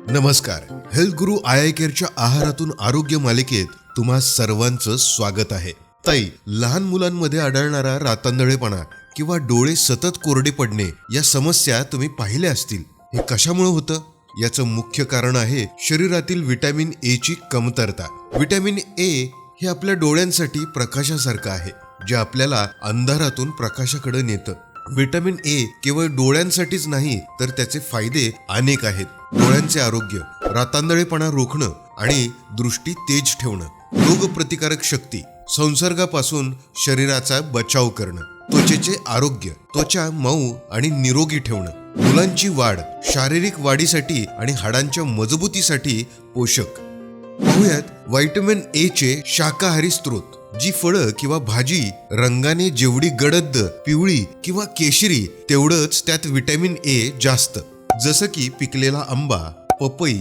नमस्कार. Health Guru I केअरच्या आहारातून आरोग्य मालिकेत तुम्हा सर्वांचं स्वागत आहे. ताई, लहान मुलांमध्ये आढळणारा रातंधळेपणा किंवा डोळे सतत कोरडे पडणे या समस्या तुम्ही पाहिल्या असतील. हे कशामुळे होतं? याचं मुख्य कारण आहे शरीरातील व्हिटॅमिन ए ची कमतरता. व्हिटॅमिन ए हे आपल्या डोळ्यांसाठी प्रकाशासारखं आहे, जे आपल्याला अंधारातून प्रकाशाकडे नेतं. व्हिटॅमिन ए केवळ डोळ्यांसाठीच नाही, तर त्याचे फायदे अनेक आहेत. डोळ्यांचे आरोग्य, रातंधळेपणा रोखणं आणि दृष्टी तेज ठेवणं, रोगप्रतिकारक शक्ती, संसर्गापासून शरीराचा बचाव करणं, त्वचेचे आरोग्य, त्वचा मऊ आणि निरोगी ठेवणं, मुलांची वाढ, शारीरिक वाढीसाठी आणि हाडांच्या मजबूतीसाठी पोषक. पाहूयात व्हिटॅमिन ए चे शाकाहारी स्रोत. जी फळं किंवा भाजी रंगाने जेवढी गडद, पिवळी किंवा केशरी, तेवढंच त्यात व्हिटॅमिन ए जास्त. जसं की पिकलेला आंबा, पपई,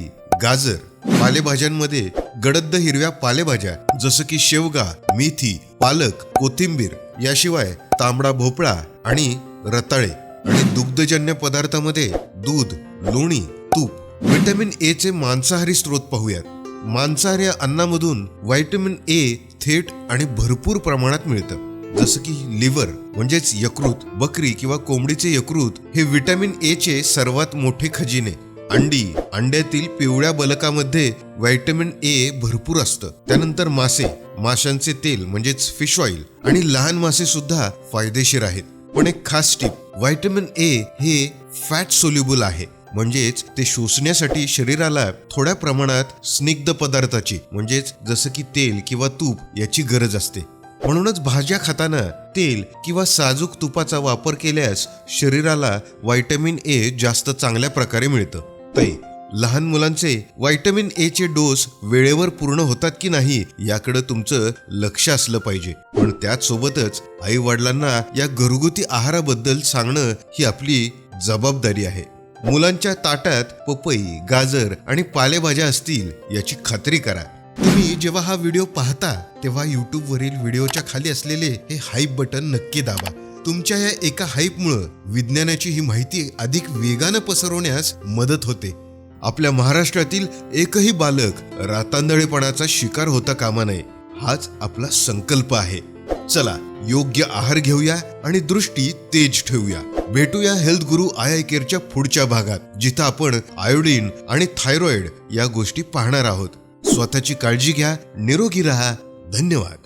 गाजर. पालेभाज्यांमध्ये गडद हिरव्या पालेभाज्या जसं की शेवगा, मेथी, पालक, कोथिंबीर. याशिवाय तांबडा भोपळा आणि रताळे. आणि दुग्धजन्य पदार्थामध्ये दूध, लोणी, तूप. व्हिटॅमिन ए चे मांसाहारी स्रोत पाहूयात. मांसाहारी अन्नामधून व्हिटॅमिन ए थेट आणि भरपूर प्रमाणात मिळतं. जसं की लिव्हर म्हणजेच यकृत, बकरी किंवा कोंबडीचे यकृत हे व्हिटॅमिन ए चे सर्वात मोठे खजिने. अंडी, अंड्यातील पिवळ्या बलकामध्ये व्हिटॅमिन ए भरपूर असतं. त्यानंतर मासे, माशांचे तेल म्हणजेच फिश ऑइल आणि लहान मासे सुद्धा फायदेशीर आहेत. पण एक खास टीप, व्हिटॅमिन ए हे फॅट सोल्युबल आहे, म्हणजेच ते शोषण्यासाठी शरीराला थोड्या प्रमाणात स्निग्ध पदार्थाची म्हणजेच जसं की तेल किंवा तूप याची गरज असते. म्हणूनच भाज्या खाताना तेल किंवा साजूक तुपाचा वापर केल्यास शरीराला व्हिटॅमिन ए जास्त चांगल्या प्रकारे मिळतं. ताई, लहान मुलांचे व्हिटॅमिन ए चे डोस वेळेवर पूर्ण होतात की नाही याकडे तुमचं लक्ष असलं पाहिजे. पण त्याचसोबतच आई वडिलांना या घरगुती आहाराबद्दल सांगणं ही आपली जबाबदारी आहे. मुलांच्या ताटात पपई, गाजर आणि पालेभाज्या असतील याची खात्री करा. तुम्ही जेव्हा हा व्हिडिओ पाहता तेव्हा यूट्यूबवरील व्हिडिओच्या खाली असलेले हे हाईप बटन नक्की दाबा. तुमच्या या एका हाईपमुळं विज्ञानाची ही माहिती अधिक वेगानं पसरवण्यास मदत होते. आपल्या महाराष्ट्रातील एकही बालक रातंधळेपणाचा शिकार होता कामा नये, हाच आपला संकल्प आहे. चला, योग्य आहार घेऊया आणि दृष्टी तेज ठेवूया. भेटूया हेल्थ गुरु आय केअरच्या पुढच्या भागात, जिथं आपण आयोडीन आणि थायरॉइड या गोष्टी पाहणार आहोत. स्वतःची काळजी घ्या, निरोगी राहा. धन्यवाद.